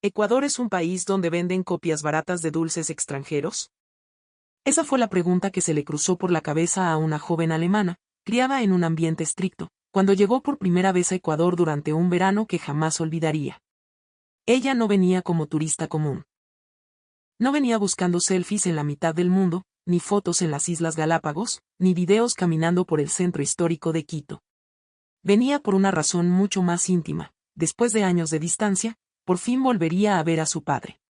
¿Ecuador es un país donde venden copias baratas de dulces extranjeros? Esa fue la pregunta que se le cruzó por la cabeza a una joven alemana, criada en un ambiente estricto, cuando llegó por primera vez a Ecuador durante un verano que jamás olvidaría. Ella no venía como turista común. No venía buscando selfies en la mitad del mundo, ni fotos en las Islas Galápagos, ni videos caminando por el centro histórico de Quito. Venía por una razón mucho más íntima. Después de años de distancia, por fin volvería a ver a su padre.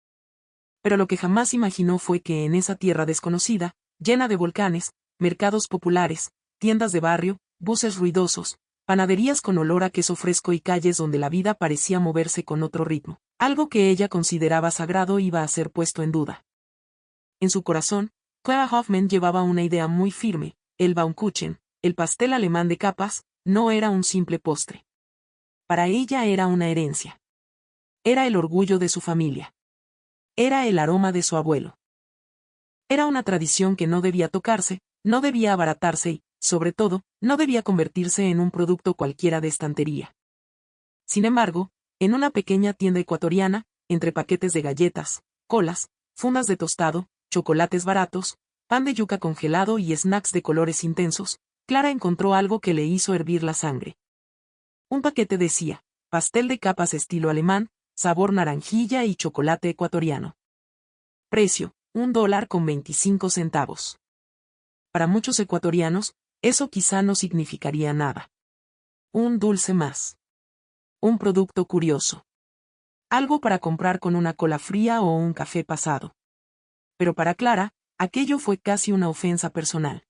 Pero lo que jamás imaginó fue que en esa tierra desconocida, llena de volcanes, mercados populares, tiendas de barrio, buses ruidosos, panaderías con olor a queso fresco y calles donde la vida parecía moverse con otro ritmo, algo que ella consideraba sagrado iba a ser puesto en duda. En su corazón, Clara Hoffman llevaba una idea muy firme: el Baumkuchen, el pastel alemán de capas, no era un simple postre. Para ella era una herencia. Era el orgullo de su familia. Era el aroma de su abuelo. Era una tradición que no debía tocarse, no debía abaratarse y, sobre todo, no debía convertirse en un producto cualquiera de estantería. Sin embargo, en una pequeña tienda ecuatoriana, entre paquetes de galletas, colas, fundas de tostado, chocolates baratos, pan de yuca congelado y snacks de colores intensos, Clara encontró algo que le hizo hervir la sangre. Un paquete decía: pastel de capas estilo alemán, sabor naranjilla y chocolate ecuatoriano. Precio: $1.25. Para muchos ecuatorianos, eso quizá no significaría nada. Un dulce más. Un producto curioso. Algo para comprar con una cola fría o un café pasado. Pero para Clara, aquello fue casi una ofensa personal.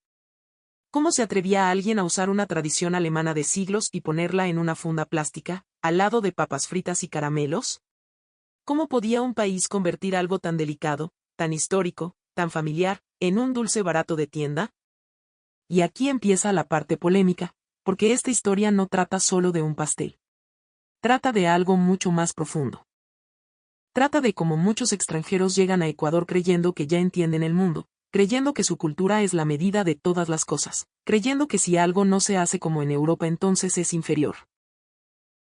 ¿Cómo se atrevía alguien a usar una tradición alemana de siglos y ponerla en una funda plástica, al lado de papas fritas y caramelos? ¿Cómo podía un país convertir algo tan delicado, tan histórico, tan familiar, en un dulce barato de tienda? Y aquí empieza la parte polémica, porque esta historia no trata solo de un pastel. Trata de algo mucho más profundo. Trata de cómo muchos extranjeros llegan a Ecuador creyendo que ya entienden el mundo, creyendo que su cultura es la medida de todas las cosas, creyendo que si algo no se hace como en Europa entonces es inferior.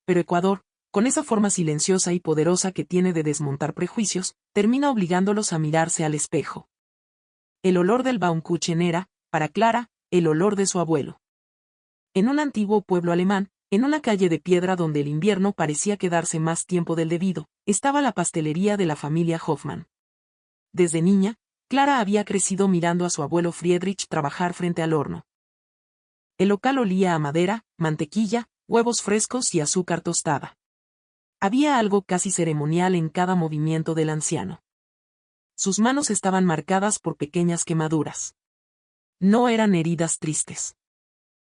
Pero Ecuador, con esa forma silenciosa y poderosa que tiene de desmontar prejuicios, termina obligándolos a mirarse al espejo. El olor del Baumkuchen era, para Clara, el olor de su abuelo. En un antiguo pueblo alemán, en una calle de piedra donde el invierno parecía quedarse más tiempo del debido, estaba la pastelería de la familia Hoffman. Desde niña, Clara había crecido mirando a su abuelo Friedrich trabajar frente al horno. El local olía a madera, mantequilla, huevos frescos y azúcar tostada. Había algo casi ceremonial en cada movimiento del anciano. Sus manos estaban marcadas por pequeñas quemaduras. No eran heridas tristes.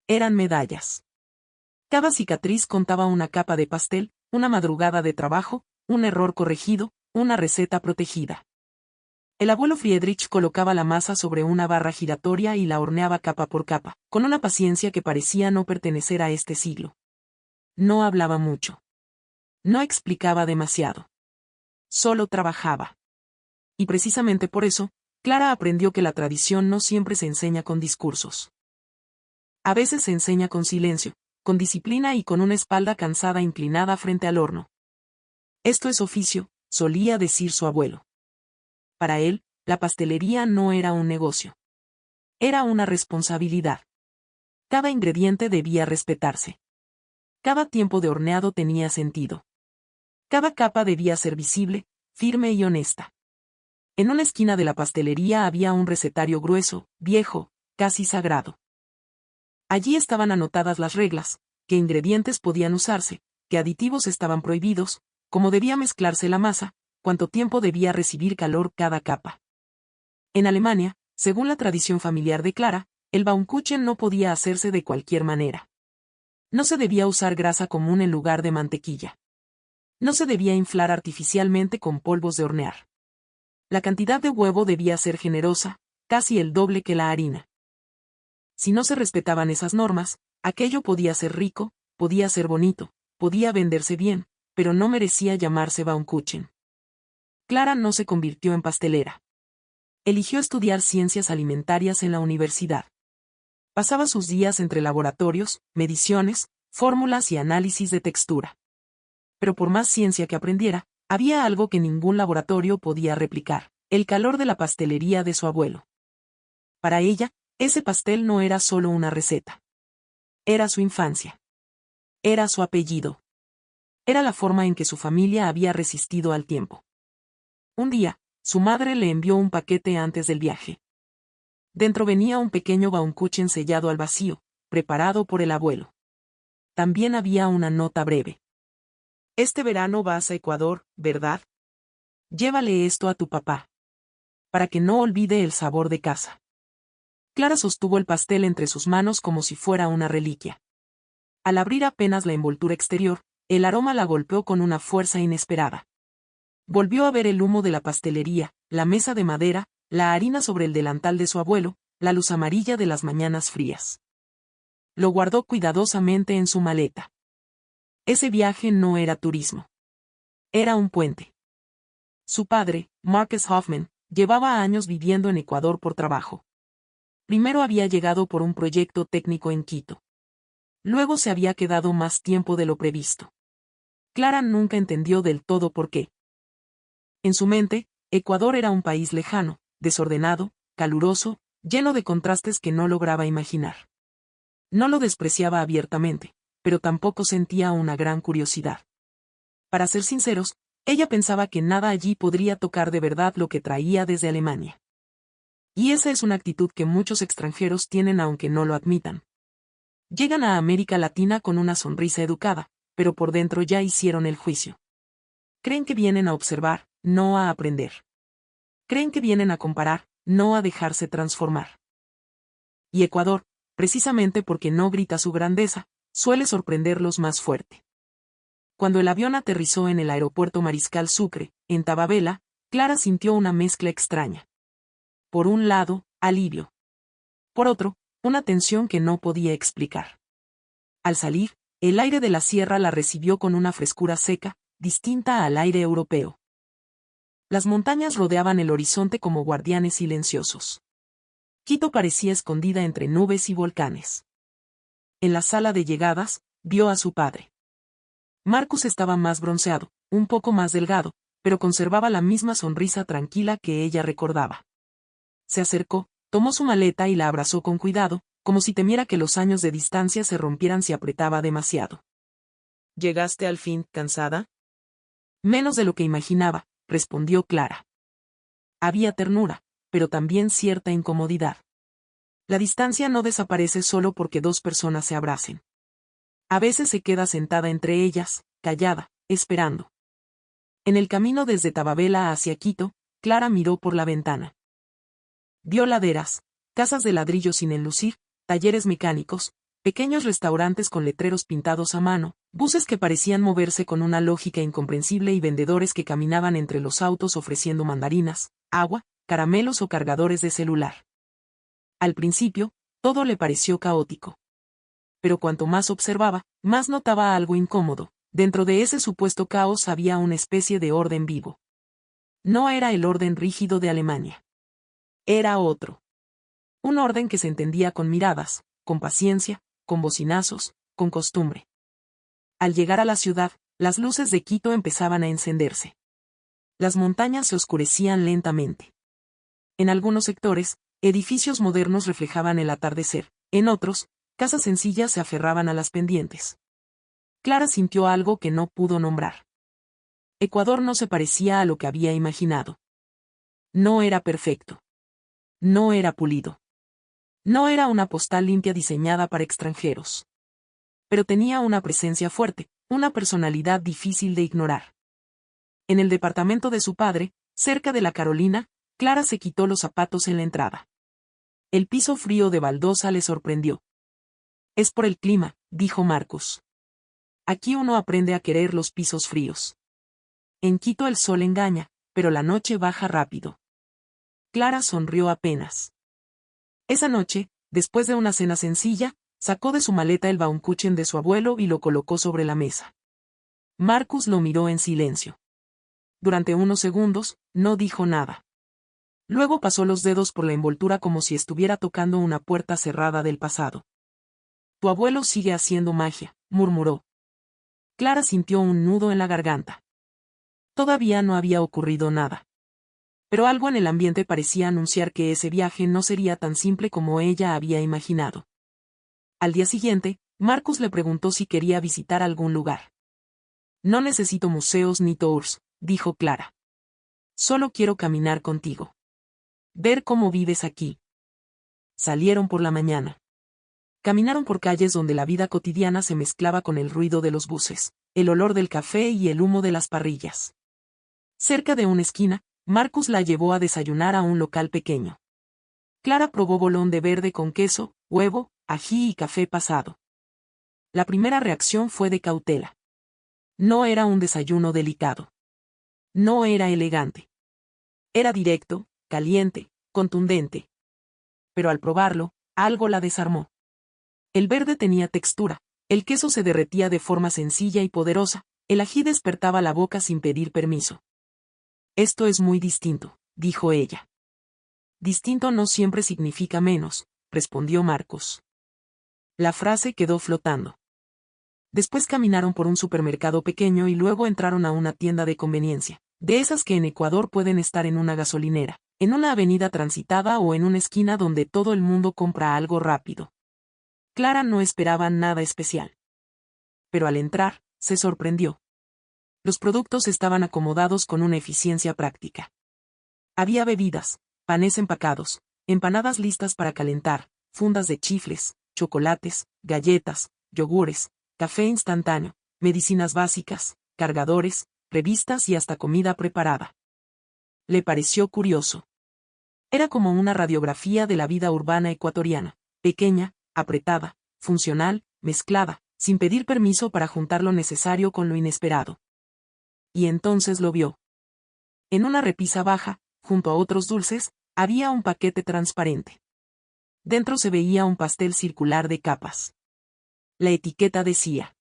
Eran medallas. Cada cicatriz contaba una capa de pastel, una madrugada de trabajo, un error corregido, una receta protegida. El abuelo Friedrich colocaba la masa sobre una barra giratoria y la horneaba capa por capa, con una paciencia que parecía no pertenecer a este siglo. No hablaba mucho. No explicaba demasiado. Solo trabajaba. Y precisamente por eso, Clara aprendió que la tradición no siempre se enseña con discursos. A veces se enseña con silencio, con disciplina y con una espalda cansada inclinada frente al horno. Esto es oficio, solía decir su abuelo. Para él, la pastelería no era un negocio. Era una responsabilidad. Cada ingrediente debía respetarse. Cada tiempo de horneado tenía sentido. Cada capa debía ser visible, firme y honesta. En una esquina de la pastelería había un recetario grueso, viejo, casi sagrado. Allí estaban anotadas las reglas: qué ingredientes podían usarse, qué aditivos estaban prohibidos, cómo debía mezclarse la masa, cuánto tiempo debía recibir calor cada capa. En Alemania, según la tradición familiar de Clara, el Baumkuchen no podía hacerse de cualquier manera. No se debía usar grasa común en lugar de mantequilla. No se debía inflar artificialmente con polvos de hornear. La cantidad de huevo debía ser generosa, casi el doble que la harina. Si no se respetaban esas normas, aquello podía ser rico, podía ser bonito, podía venderse bien, pero no merecía llamarse Baumkuchen. Clara no se convirtió en pastelera. Eligió estudiar ciencias alimentarias en la universidad. Pasaba sus días entre laboratorios, mediciones, fórmulas y análisis de textura. Pero por más ciencia que aprendiera, Había algo que ningún laboratorio podía replicar, el calor de la pastelería de su abuelo. Para ella, ese pastel no era solo una receta. Era su infancia. Era su apellido. Era la forma en que su familia había resistido al tiempo. Un día, su madre le envió un paquete antes del viaje. Dentro venía un pequeño Baumkuchen sellado al vacío, preparado por el abuelo. También había una nota breve. Este verano vas a Ecuador, ¿verdad? Llévale esto a tu papá. Para que no olvide el sabor de casa. Clara sostuvo el pastel entre sus manos como si fuera una reliquia. Al abrir apenas la envoltura exterior, el aroma la golpeó con una fuerza inesperada. Volvió a ver el humo de la pastelería, la mesa de madera, la harina sobre el delantal de su abuelo, la luz amarilla de las mañanas frías. Lo guardó cuidadosamente en su maleta. Ese viaje no era turismo. Era un puente. Su padre, Marcus Hoffman, llevaba años viviendo en Ecuador por trabajo. Primero había llegado por un proyecto técnico en Quito. Luego se había quedado más tiempo de lo previsto. Clara nunca entendió del todo por qué. En su mente, Ecuador era un país lejano, desordenado, caluroso, lleno de contrastes que no lograba imaginar. No lo despreciaba abiertamente, pero tampoco sentía una gran curiosidad. Para ser sinceros, ella pensaba que nada allí podría tocar de verdad lo que traía desde Alemania. Y esa es una actitud que muchos extranjeros tienen aunque no lo admitan. Llegan a América Latina con una sonrisa educada, pero por dentro ya hicieron el juicio. Creen que vienen a observar, no a aprender. Creen que vienen a comparar, no a dejarse transformar. Y Ecuador, precisamente porque no grita su grandeza, suele sorprenderlos más fuerte. Cuando el avión aterrizó en el aeropuerto Mariscal Sucre, en Tababela, Clara sintió una mezcla extraña. Por un lado, alivio. Por otro, una tensión que no podía explicar. Al salir, el aire de la sierra la recibió con una frescura seca, distinta al aire europeo. Las montañas rodeaban el horizonte como guardianes silenciosos. Quito parecía escondida entre nubes y volcanes. En la sala de llegadas, vio a su padre. Marcus estaba más bronceado, un poco más delgado, pero conservaba la misma sonrisa tranquila que ella recordaba. Se acercó, tomó su maleta y la abrazó con cuidado, como si temiera que los años de distancia se rompieran si apretaba demasiado. ¿Llegaste al fin, cansada? Menos de lo que imaginaba, respondió Clara. Había ternura, pero también cierta incomodidad. La distancia no desaparece solo porque dos personas se abracen. A veces se queda sentada entre ellas, callada, esperando. En el camino desde Tababela hacia Quito, Clara miró por la ventana. Vio laderas, casas de ladrillo sin enlucir, talleres mecánicos, pequeños restaurantes con letreros pintados a mano, buses que parecían moverse con una lógica incomprensible y vendedores que caminaban entre los autos ofreciendo mandarinas, agua, caramelos o cargadores de celular. Al principio, todo le pareció caótico. Pero cuanto más observaba, más notaba algo incómodo. Dentro de ese supuesto caos había una especie de orden vivo. No era el orden rígido de Alemania. Era otro. Un orden que se entendía con miradas, con paciencia, con bocinazos, con costumbre. Al llegar a la ciudad, las luces de Quito empezaban a encenderse. Las montañas se oscurecían lentamente. En algunos sectores, edificios modernos reflejaban el atardecer, en otros, casas sencillas se aferraban a las pendientes. Clara sintió algo que no pudo nombrar. Ecuador no se parecía a lo que había imaginado. No era perfecto. No era pulido. No era una postal limpia diseñada para extranjeros. Pero tenía una presencia fuerte, una personalidad difícil de ignorar. En el departamento de su padre, cerca de la Carolina, Clara se quitó los zapatos en la entrada. El piso frío de baldosa le sorprendió. Es por el clima, dijo Marcus. Aquí uno aprende a querer los pisos fríos. En Quito el sol engaña, pero la noche baja rápido. Clara sonrió apenas. Esa noche, después de una cena sencilla, sacó de su maleta el Baumkuchen de su abuelo y lo colocó sobre la mesa. Marcus lo miró en silencio. Durante unos segundos, no dijo nada. Luego pasó los dedos por la envoltura como si estuviera tocando una puerta cerrada del pasado. Tu abuelo sigue haciendo magia, murmuró. Clara sintió un nudo en la garganta. Todavía no había ocurrido nada. Pero algo en el ambiente parecía anunciar que ese viaje no sería tan simple como ella había imaginado. Al día siguiente, Marcus le preguntó si quería visitar algún lugar. No necesito museos ni tours, dijo Clara. Solo quiero caminar contigo. Ver cómo vives aquí. Salieron por la mañana. Caminaron por calles donde la vida cotidiana se mezclaba con el ruido de los buses, el olor del café y el humo de las parrillas. Cerca de una esquina, Marcus la llevó a desayunar a un local pequeño. Clara probó bolón de verde con queso, huevo, ají y café pasado. La primera reacción fue de cautela. No era un desayuno delicado. No era elegante. Era directo, caliente, contundente. Pero al probarlo, algo la desarmó. El verde tenía textura, el queso se derretía de forma sencilla y poderosa, el ají despertaba la boca sin pedir permiso. Esto es muy distinto, dijo ella. Distinto no siempre significa menos, respondió Marcos. La frase quedó flotando. Después caminaron por un supermercado pequeño y luego entraron a una tienda de conveniencia, de esas que en Ecuador pueden estar en una gasolinera, en una avenida transitada o en una esquina donde todo el mundo compra algo rápido. Clara no esperaba nada especial. Pero al entrar, se sorprendió. Los productos estaban acomodados con una eficiencia práctica. Había bebidas, panes empacados, empanadas listas para calentar, fundas de chifles, chocolates, galletas, yogures, café instantáneo, medicinas básicas, cargadores, revistas y hasta comida preparada. Le pareció curioso. Era como una radiografía de la vida urbana ecuatoriana, pequeña, apretada, funcional, mezclada, sin pedir permiso para juntar lo necesario con lo inesperado. Y entonces lo vio. En una repisa baja, junto a otros dulces, había un paquete transparente. Dentro se veía un pastel circular de capas. La etiqueta decía: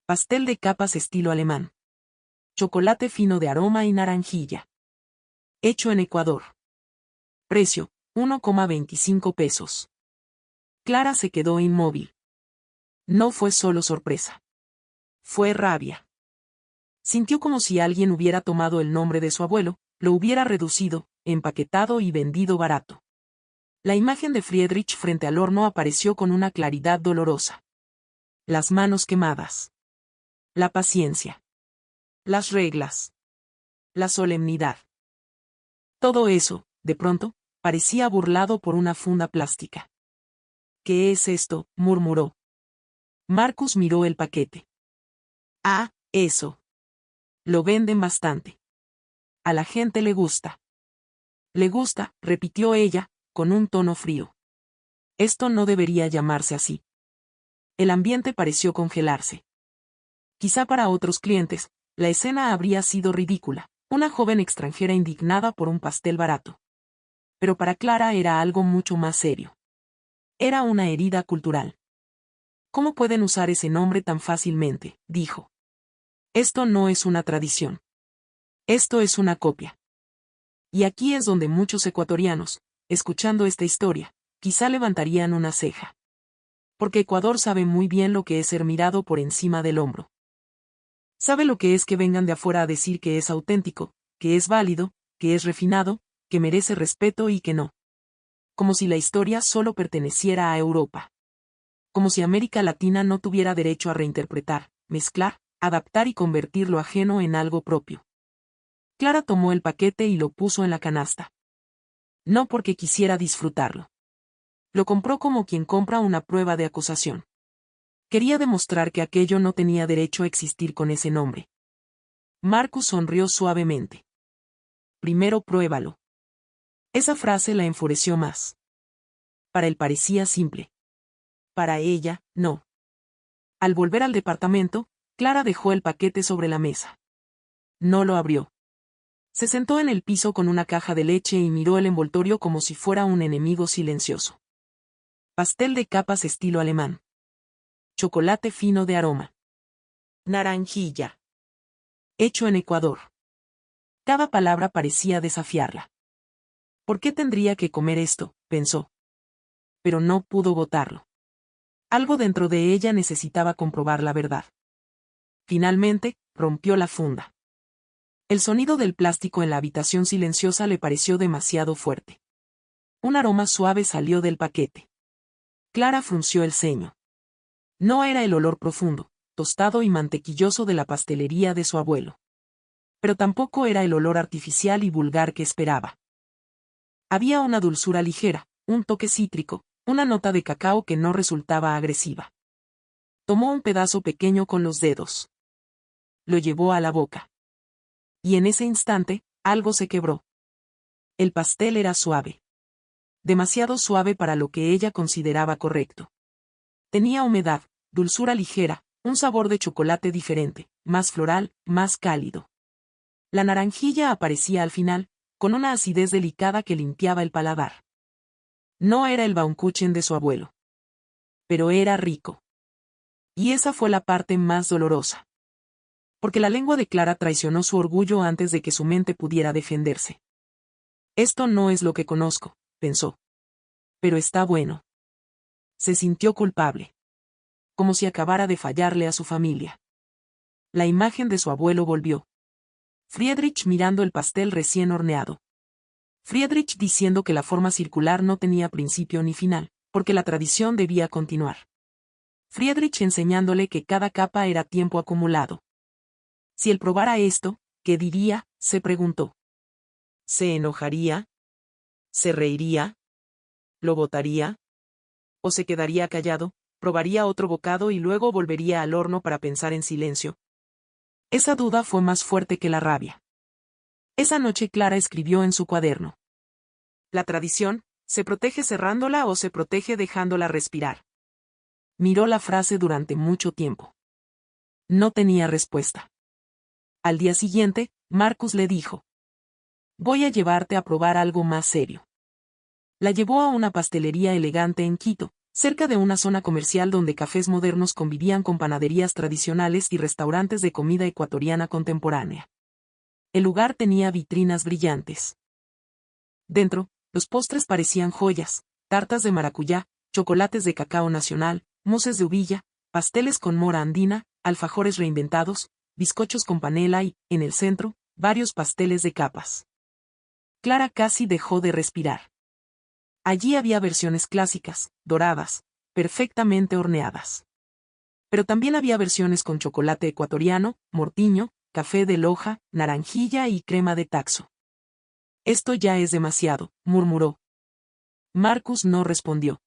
pastel de capas estilo alemán. Chocolate fino de aroma y naranjilla. Hecho en Ecuador. Precio, 1,25 pesos. Clara se quedó inmóvil. No fue solo sorpresa. Fue rabia. Sintió como si alguien hubiera tomado el nombre de su abuelo, lo hubiera reducido, empaquetado y vendido barato. La imagen de Friedrich frente al horno apareció con una claridad dolorosa. Las manos quemadas. La paciencia. Las reglas. La solemnidad. Todo eso, de pronto, parecía burlado por una funda plástica. ¿Qué es esto?, murmuró. Marcus miró el paquete. Ah, eso. Lo venden bastante. A la gente le gusta. Le gusta, repitió ella, con un tono frío. Esto no debería llamarse así. El ambiente pareció congelarse. Quizá para otros clientes, la escena habría sido ridícula, una joven extranjera indignada por un pastel barato. Pero para Clara era algo mucho más serio. Era una herida cultural. ¿Cómo pueden usar ese nombre tan fácilmente?, dijo. Esto no es una tradición. Esto es una copia. Y aquí es donde muchos ecuatorianos, escuchando esta historia, quizá levantarían una ceja. Porque Ecuador sabe muy bien lo que es ser mirado por encima del hombro. Sabe lo que es que vengan de afuera a decir que es auténtico, que es válido, que es refinado, que merece respeto y que no. Como si la historia solo perteneciera a Europa. Como si América Latina no tuviera derecho a reinterpretar, mezclar, adaptar y convertir lo ajeno en algo propio. Clara tomó el paquete y lo puso en la canasta. No porque quisiera disfrutarlo. Lo compró como quien compra una prueba de acusación. Quería demostrar que aquello no tenía derecho a existir con ese nombre. Marcus sonrió suavemente. Primero pruébalo. Esa frase la enfureció más. Para él parecía simple. Para ella, no. Al volver al departamento, Clara dejó el paquete sobre la mesa. No lo abrió. Se sentó en el piso con una caja de leche y miró el envoltorio como si fuera un enemigo silencioso. Pastel de capas estilo alemán. Chocolate fino de aroma. Naranjilla. Hecho en Ecuador. Cada palabra parecía desafiarla. ¿Por qué tendría que comer esto?, pensó. Pero no pudo botarlo. Algo dentro de ella necesitaba comprobar la verdad. Finalmente, rompió la funda. El sonido del plástico en la habitación silenciosa le pareció demasiado fuerte. Un aroma suave salió del paquete. Clara frunció el ceño. No era el olor profundo, tostado y mantequilloso de la pastelería de su abuelo. Pero tampoco era el olor artificial y vulgar que esperaba. Había una dulzura ligera, un toque cítrico, una nota de cacao que no resultaba agresiva. Tomó un pedazo pequeño con los dedos. Lo llevó a la boca. Y en ese instante, algo se quebró. El pastel era suave. Demasiado suave para lo que ella consideraba correcto. Tenía humedad, dulzura ligera, un sabor de chocolate diferente, más floral, más cálido. La naranjilla aparecía al final, con una acidez delicada que limpiaba el paladar. No era el Baumkuchen de su abuelo. Pero era rico. Y esa fue la parte más dolorosa. Porque la lengua de Clara traicionó su orgullo antes de que su mente pudiera defenderse. Esto no es lo que conozco, pensó. Pero está bueno. Se sintió culpable. Como si acabara de fallarle a su familia. La imagen de su abuelo volvió. Friedrich mirando el pastel recién horneado. Friedrich diciendo que la forma circular no tenía principio ni final, porque la tradición debía continuar. Friedrich enseñándole que cada capa era tiempo acumulado. Si él probara esto, ¿qué diría?, se preguntó. ¿Se enojaría? ¿Se reiría? ¿Lo botaría? ¿O se quedaría callado, probaría otro bocado y luego volvería al horno para pensar en silencio? Esa duda fue más fuerte que la rabia. Esa noche Clara escribió en su cuaderno. La tradición, ¿se protege cerrándola o se protege dejándola respirar? Miró la frase durante mucho tiempo. No tenía respuesta. Al día siguiente, Marcus le dijo. Voy a llevarte a probar algo más serio. La llevó a una pastelería elegante en Quito, cerca de una zona comercial donde cafés modernos convivían con panaderías tradicionales y restaurantes de comida ecuatoriana contemporánea. El lugar tenía vitrinas brillantes. Dentro, los postres parecían joyas, tartas de maracuyá, chocolates de cacao nacional, mousses de uvilla, pasteles con mora andina, alfajores reinventados, bizcochos con panela y, en el centro, varios pasteles de capas. Clara casi dejó de respirar. Allí había versiones clásicas, doradas, perfectamente horneadas. Pero también había versiones con chocolate ecuatoriano, mortiño, café de Loja, naranjilla y crema de Taxo. Esto ya es demasiado, murmuró. Marcus no respondió.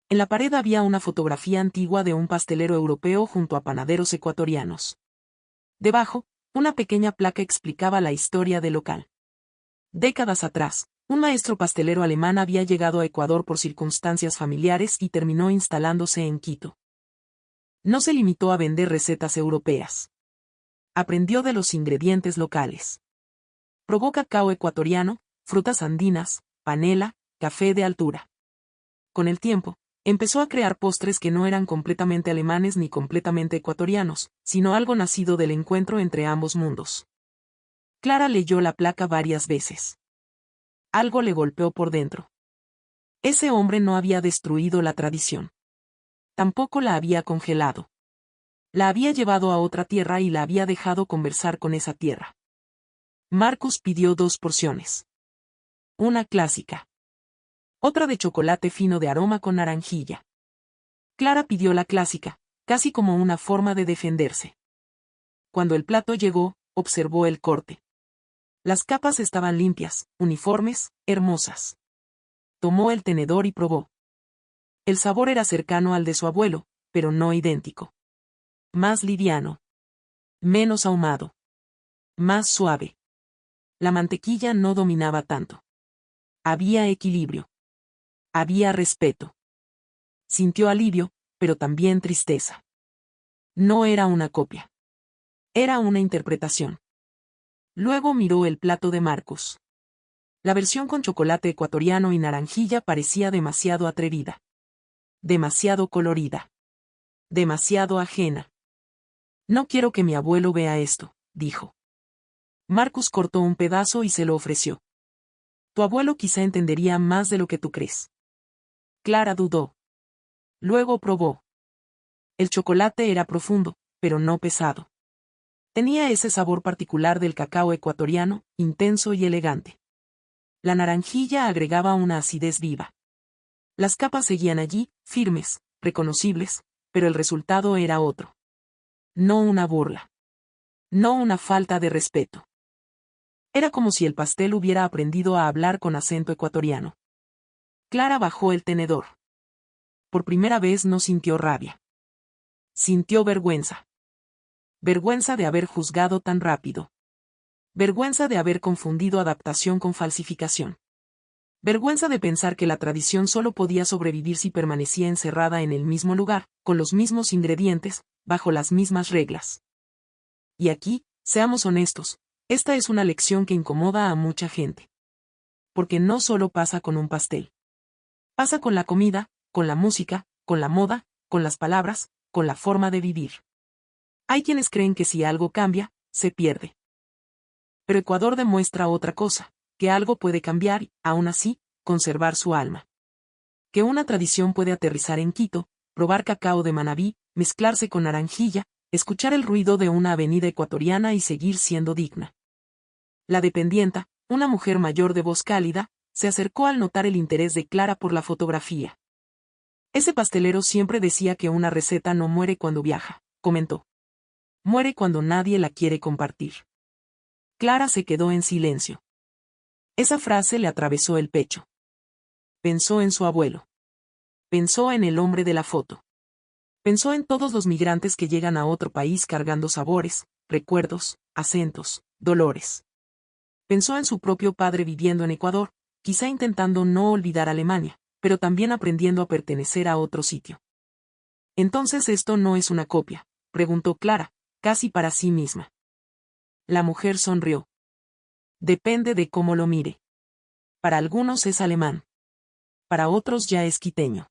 En la pared había una fotografía antigua de un pastelero europeo junto a panaderos ecuatorianos. Debajo, una pequeña placa explicaba la historia del local. Décadas atrás, un maestro pastelero alemán había llegado a Ecuador por circunstancias familiares y terminó instalándose en Quito. No se limitó a vender recetas europeas. Aprendió de los ingredientes locales. Probó cacao ecuatoriano, frutas andinas, panela, café de altura. Con el tiempo, empezó a crear postres que no eran completamente alemanes ni completamente ecuatorianos, sino algo nacido del encuentro entre ambos mundos. Clara leyó la placa varias veces. Algo le golpeó por dentro. Ese hombre no había destruido la tradición. Tampoco la había congelado. La había llevado a otra tierra y la había dejado conversar con esa tierra. Marcus pidió 2 porciones. Una clásica. Otra de chocolate fino de aroma con naranjilla. Clara pidió la clásica, casi como una forma de defenderse. Cuando el plato llegó, observó el corte. Las capas estaban limpias, uniformes, hermosas. Tomó el tenedor y probó. El sabor era cercano al de su abuelo, pero no idéntico. Más liviano. Menos ahumado. Más suave. La mantequilla no dominaba tanto. Había equilibrio. Había respeto. Sintió alivio, pero también tristeza. No era una copia. Era una interpretación. Luego miró el plato de Marcus. La versión con chocolate ecuatoriano y naranjilla parecía demasiado atrevida. Demasiado colorida. Demasiado ajena. No quiero que mi abuelo vea esto, dijo. Marcus cortó un pedazo y se lo ofreció. Tu abuelo quizá entendería más de lo que tú crees. Clara dudó. Luego probó. El chocolate era profundo, pero no pesado. Tenía ese sabor particular del cacao ecuatoriano, intenso y elegante. La naranjilla agregaba una acidez viva. Las capas seguían allí, firmes, reconocibles, pero el resultado era otro. No una burla. No una falta de respeto. Era como si el pastel hubiera aprendido a hablar con acento ecuatoriano. Clara bajó el tenedor. Por primera vez no sintió rabia. Sintió vergüenza. Vergüenza de haber juzgado tan rápido. Vergüenza de haber confundido adaptación con falsificación. Vergüenza de pensar que la tradición solo podía sobrevivir si permanecía encerrada en el mismo lugar, con los mismos ingredientes, bajo las mismas reglas. Y aquí, seamos honestos, esta es una lección que incomoda a mucha gente. Porque no solo pasa con un pastel. Pasa con la comida, con la música, con la moda, con las palabras, con la forma de vivir. Hay quienes creen que si algo cambia, se pierde. Pero Ecuador demuestra otra cosa, que algo puede cambiar y, aún así, conservar su alma. Que una tradición puede aterrizar en Quito, probar cacao de Manabí, mezclarse con naranjilla, escuchar el ruido de una avenida ecuatoriana y seguir siendo digna. La dependienta, una mujer mayor de voz cálida, se acercó al notar el interés de Clara por la fotografía. Ese pastelero siempre decía que una receta no muere cuando viaja, comentó. Muere cuando nadie la quiere compartir. Clara se quedó en silencio. Esa frase le atravesó el pecho. Pensó en su abuelo. Pensó en el hombre de la foto. Pensó en todos los migrantes que llegan a otro país cargando sabores, recuerdos, acentos, dolores. Pensó en su propio padre viviendo en Ecuador, quizá intentando no olvidar Alemania, pero también aprendiendo a pertenecer a otro sitio. ¿Entonces esto no es una copia?, preguntó Clara, casi para sí misma. La mujer sonrió. Depende de cómo lo mire. Para algunos es alemán. Para otros ya es quiteño.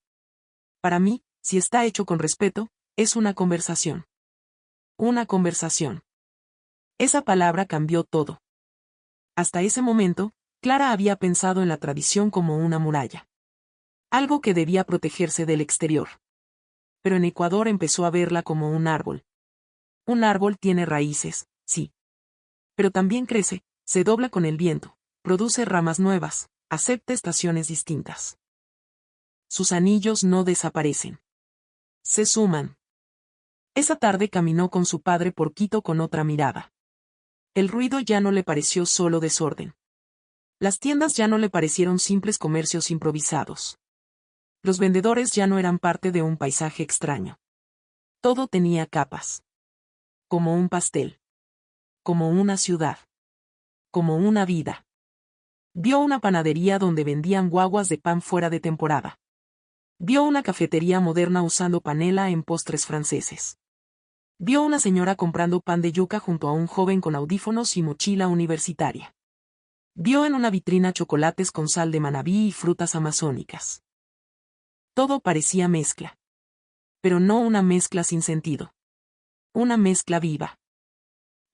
Para mí, si está hecho con respeto, es una conversación. Una conversación. Esa palabra cambió todo. Hasta ese momento, Clara había pensado en la tradición como una muralla. Algo que debía protegerse del exterior. Pero en Ecuador empezó a verla como un árbol. Un árbol tiene raíces, sí. Pero también crece, se dobla con el viento, produce ramas nuevas, acepta estaciones distintas. Sus anillos no desaparecen. Se suman. Esa tarde caminó con su padre por Quito con otra mirada. El ruido ya no le pareció solo desorden. Las tiendas ya no le parecieron simples comercios improvisados. Los vendedores ya no eran parte de un paisaje extraño. Todo tenía capas. Como un pastel. Como una ciudad. Como una vida. Vio una panadería donde vendían guaguas de pan fuera de temporada. Vio una cafetería moderna usando panela en postres franceses. Vio una señora comprando pan de yuca junto a un joven con audífonos y mochila universitaria. Vio en una vitrina chocolates con sal de Manabí y frutas amazónicas. Todo parecía mezcla. Pero no una mezcla sin sentido. Una mezcla viva.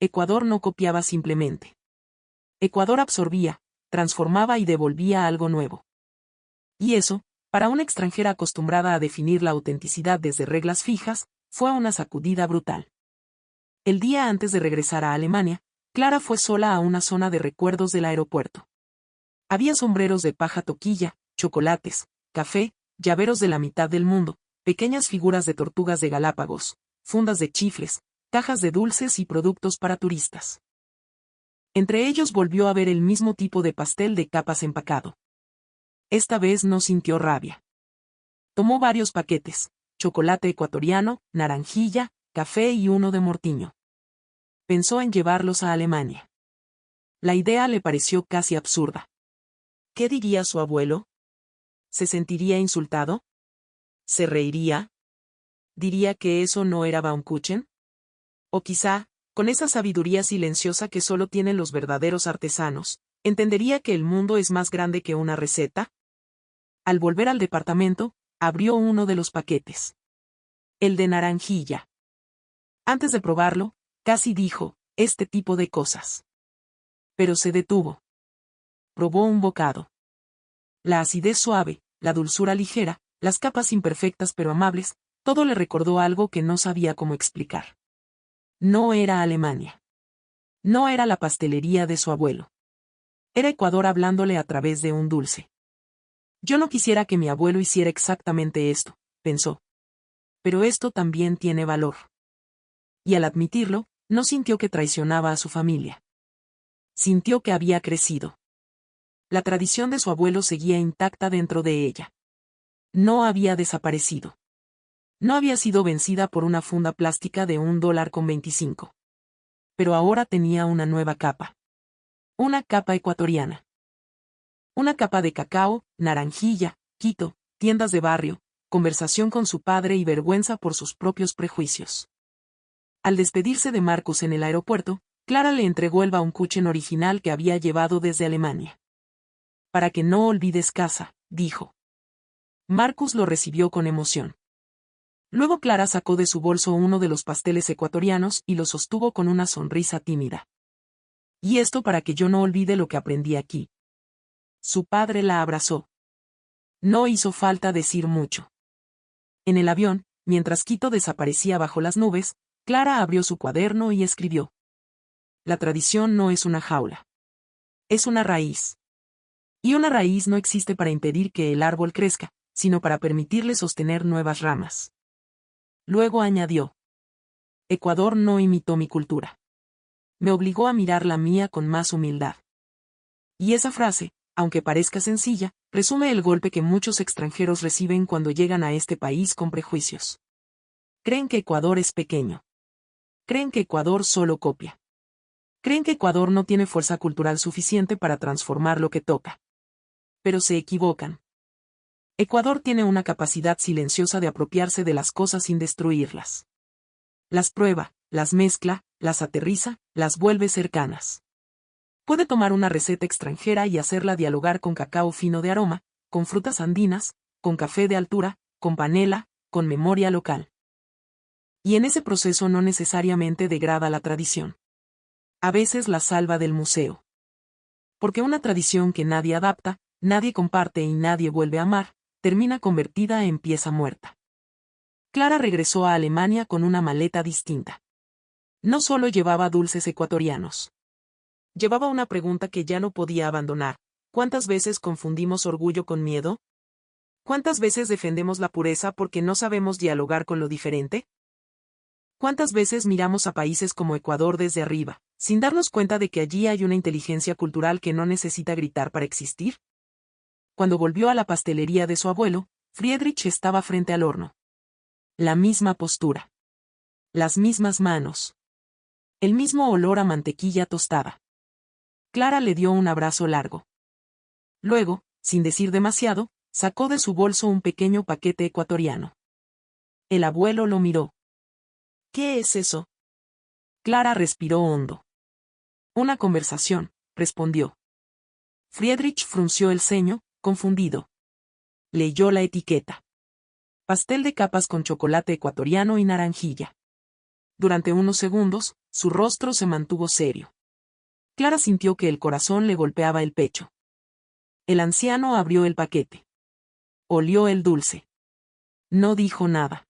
Ecuador no copiaba simplemente. Ecuador absorbía, transformaba y devolvía algo nuevo. Y eso, para una extranjera acostumbrada a definir la autenticidad desde reglas fijas, fue una sacudida brutal. El día antes de regresar a Alemania, Clara fue sola a una zona de recuerdos del aeropuerto. Había sombreros de paja toquilla, chocolates, café, llaveros de la mitad del mundo, pequeñas figuras de tortugas de Galápagos, fundas de chifles, cajas de dulces y productos para turistas. Entre ellos volvió a ver el mismo tipo de pastel de capas empacado. Esta vez no sintió rabia. Tomó varios paquetes, chocolate ecuatoriano, naranjilla, café y uno de mortiño. Pensó en llevarlos a Alemania. La idea le pareció casi absurda. ¿Qué diría su abuelo? ¿Se sentiría insultado? ¿Se reiría? ¿Diría que eso no era Baumkuchen? O quizá, con esa sabiduría silenciosa que solo tienen los verdaderos artesanos, ¿entendería que el mundo es más grande que una receta? Al volver al departamento, abrió uno de los paquetes. El de naranjilla. Antes de probarlo, casi dijo, este tipo de cosas. Pero se detuvo. Probó un bocado. La acidez suave, la dulzura ligera, las capas imperfectas pero amables, todo le recordó algo que no sabía cómo explicar. No era Alemania. No era la pastelería de su abuelo. Era Ecuador hablándole a través de un dulce. Yo no quisiera que mi abuelo hiciera exactamente esto, pensó. Pero esto también tiene valor. Y al admitirlo, no sintió que traicionaba a su familia. Sintió que había crecido. La tradición de su abuelo seguía intacta dentro de ella. No había desaparecido. No había sido vencida por una funda plástica de $1.25. Pero ahora tenía una nueva capa. Una capa ecuatoriana. Una capa de cacao, naranjilla, Quito, tiendas de barrio, conversación con su padre y vergüenza por sus propios prejuicios. Al despedirse de Marcus en el aeropuerto, Clara le entregó el Baumkuchen original que había llevado desde Alemania. Para que no olvides casa, dijo. Marcus lo recibió con emoción. Luego Clara sacó de su bolso uno de los pasteles ecuatorianos y lo sostuvo con una sonrisa tímida. Y esto para que yo no olvide lo que aprendí aquí. Su padre la abrazó. No hizo falta decir mucho. En el avión, mientras Quito desaparecía bajo las nubes, Clara abrió su cuaderno y escribió. La tradición no es una jaula. Es una raíz. Y una raíz no existe para impedir que el árbol crezca, sino para permitirle sostener nuevas ramas. Luego añadió. Ecuador no imitó mi cultura. Me obligó a mirar la mía con más humildad. Y esa frase, aunque parezca sencilla, resume el golpe que muchos extranjeros reciben cuando llegan a este país con prejuicios. Creen que Ecuador es pequeño. Creen que Ecuador solo copia. Creen que Ecuador no tiene fuerza cultural suficiente para transformar lo que toca. Pero se equivocan. Ecuador tiene una capacidad silenciosa de apropiarse de las cosas sin destruirlas. Las prueba, las mezcla, las aterriza, las vuelve cercanas. Puede tomar una receta extranjera y hacerla dialogar con cacao fino de aroma, con frutas andinas, con café de altura, con panela, con memoria local. Y en ese proceso no necesariamente degrada la tradición. A veces la salva del museo. Porque una tradición que nadie adapta, nadie comparte y nadie vuelve a amar, termina convertida en pieza muerta. Clara regresó a Alemania con una maleta distinta. No solo llevaba dulces ecuatorianos. Llevaba una pregunta que ya no podía abandonar. ¿Cuántas veces confundimos orgullo con miedo? ¿Cuántas veces defendemos la pureza porque no sabemos dialogar con lo diferente? ¿Cuántas veces miramos a países como Ecuador desde arriba, sin darnos cuenta de que allí hay una inteligencia cultural que no necesita gritar para existir? Cuando volvió a la pastelería de su abuelo, Friedrich estaba frente al horno. La misma postura. Las mismas manos. El mismo olor a mantequilla tostada. Clara le dio un abrazo largo. Luego, sin decir demasiado, sacó de su bolso un pequeño paquete ecuatoriano. El abuelo lo miró. ¿Qué es eso? Clara respiró hondo. Una conversación, respondió. Friedrich frunció el ceño, confundido. Leyó la etiqueta. Pastel de capas con chocolate ecuatoriano y naranjilla. Durante unos segundos, su rostro se mantuvo serio. Clara sintió que el corazón le golpeaba el pecho. El anciano abrió el paquete. Olió el dulce. No dijo nada.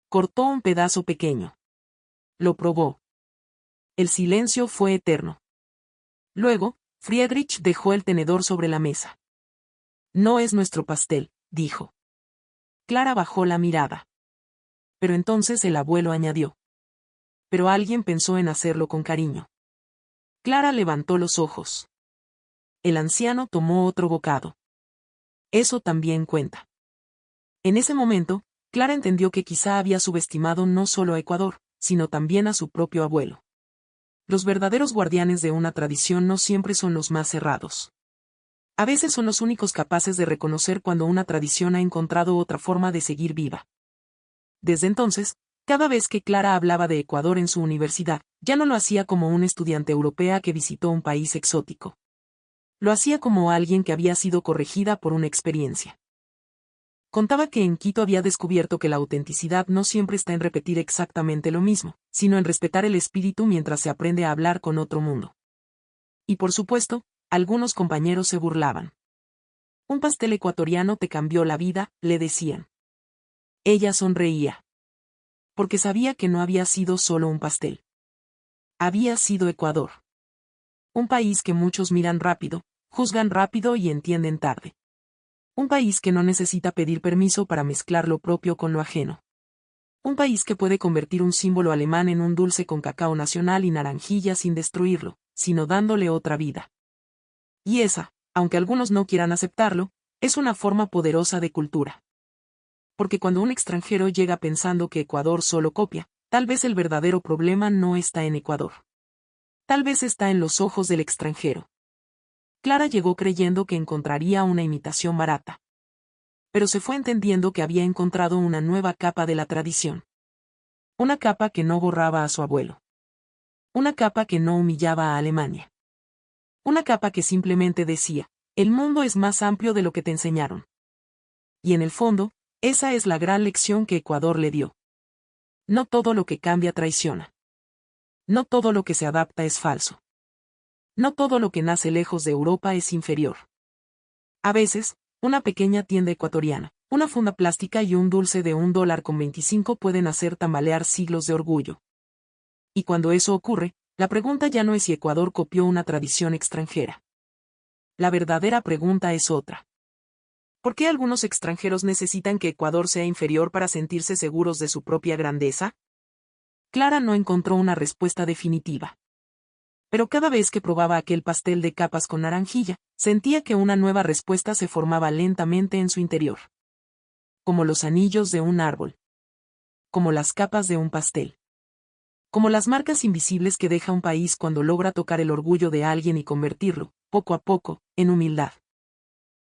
Cortó un pedazo pequeño. Lo probó. El silencio fue eterno. Luego, Friedrich dejó el tenedor sobre la mesa. No es nuestro pastel, dijo. Clara bajó la mirada. Pero entonces el abuelo añadió. Pero alguien pensó en hacerlo con cariño. Clara levantó los ojos. El anciano tomó otro bocado. Eso también cuenta. En ese momento, Clara entendió que quizá había subestimado no solo a Ecuador, sino también a su propio abuelo. Los verdaderos guardianes de una tradición no siempre son los más cerrados. A veces son los únicos capaces de reconocer cuando una tradición ha encontrado otra forma de seguir viva. Desde entonces, cada vez que Clara hablaba de Ecuador en su universidad, ya no lo hacía como una estudiante europea que visitó un país exótico. Lo hacía como alguien que había sido corregida por una experiencia. Contaba que en Quito había descubierto que la autenticidad no siempre está en repetir exactamente lo mismo, sino en respetar el espíritu mientras se aprende a hablar con otro mundo. Y por supuesto, algunos compañeros se burlaban. Un pastel ecuatoriano te cambió la vida, le decían. Ella sonreía. Porque sabía que no había sido solo un pastel. Había sido Ecuador. Un país que muchos miran rápido, juzgan rápido y entienden tarde. Un país que no necesita pedir permiso para mezclar lo propio con lo ajeno. Un país que puede convertir un símbolo alemán en un dulce con cacao nacional y naranjilla sin destruirlo, sino dándole otra vida. Y esa, aunque algunos no quieran aceptarlo, es una forma poderosa de cultura. Porque cuando un extranjero llega pensando que Ecuador solo copia, tal vez el verdadero problema no está en Ecuador. Tal vez está en los ojos del extranjero. Clara llegó creyendo que encontraría una imitación barata. Pero se fue entendiendo que había encontrado una nueva capa de la tradición. Una capa que no borraba a su abuelo. Una capa que no humillaba a Alemania. Una capa que simplemente decía, el mundo es más amplio de lo que te enseñaron. Y en el fondo, esa es la gran lección que Ecuador le dio. No todo lo que cambia traiciona. No todo lo que se adapta es falso. No todo lo que nace lejos de Europa es inferior. A veces, una pequeña tienda ecuatoriana, una funda plástica y un dulce de $1.25 pueden hacer tambalear siglos de orgullo. Y cuando eso ocurre, la pregunta ya no es si Ecuador copió una tradición extranjera. La verdadera pregunta es otra. ¿Por qué algunos extranjeros necesitan que Ecuador sea inferior para sentirse seguros de su propia grandeza? Clara no encontró una respuesta definitiva. Pero cada vez que probaba aquel pastel de capas con naranjilla, sentía que una nueva respuesta se formaba lentamente en su interior. Como los anillos de un árbol. Como las capas de un pastel. Como las marcas invisibles que deja un país cuando logra tocar el orgullo de alguien y convertirlo, poco a poco, en humildad.